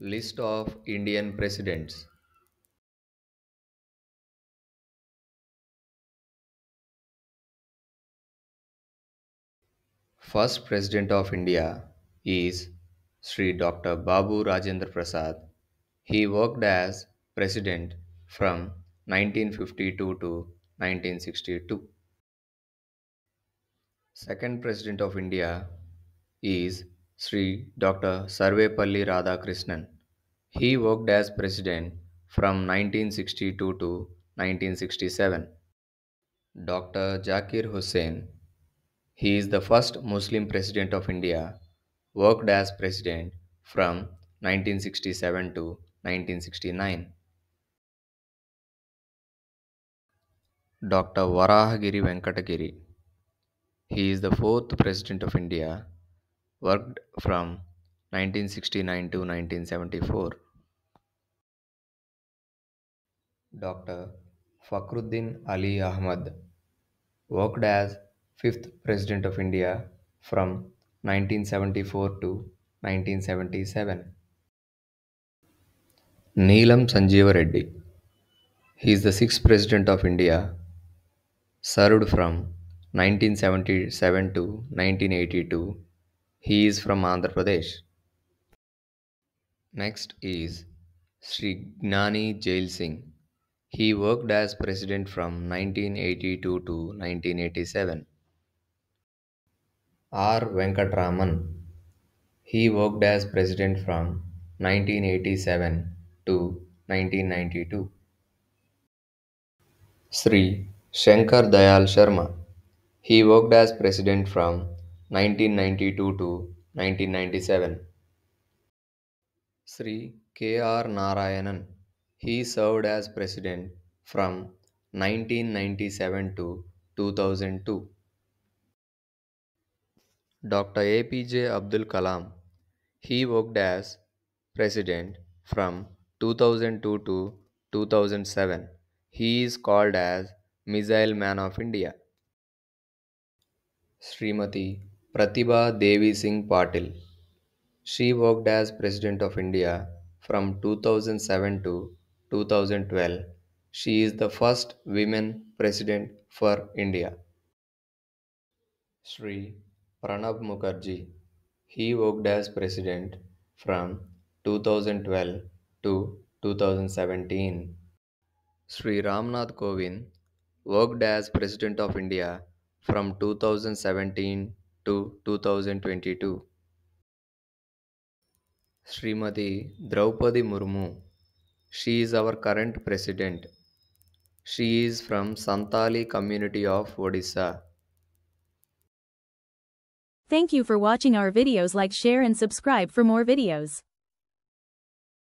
List of Indian presidents. First President of India is Sri Dr. Babu Rajendra Prasad. He worked as president from 1952 to 1962. Second President of India is Sri Dr. Sarvepalli Radhakrishnan. He worked as president from 1962 to 1967. Dr. Zakir Hussain. He is the first Muslim president of India, worked as president from 1967 to 1969. Dr. Varahagiri Venkatagiri. He is the fourth president of India, worked from 1969 to 1974. Dr. Fakhruddin Ali Ahmad worked as fifth president of India from 1974 to 1977. Neelam Sanjeeva Reddy. He is the sixth President of India, served from 1977 to 1982. He is from Andhra Pradesh. Next is Sri Gnani Jail Singh. He worked as President from 1982 to 1987. R. Venkatraman. He worked as President from 1987 to 1992. Sri Shankar Dayal Sharma. He worked as president from 1992 to 1997. Sri K.R. Narayanan. He served as president from 1997 to 2002. Dr. APJ Abdul Kalam. He worked as president from 2002 to 2007. He is called as Missile Man of India. Srimati Pratibha Devi Singh Patil. She worked as President of India from 2007 to 2012. She is the first women president for India. Sri Pranab Mukherjee. He worked as president from 2012 to 2017. Sri Ramnath Kovind worked as President of India from 2017 to 2022. Srimati Draupadi Murmu. She is our current president. She is from Santali community of Odisha. Thank you for watching our videos. Like, share and subscribe for more videos.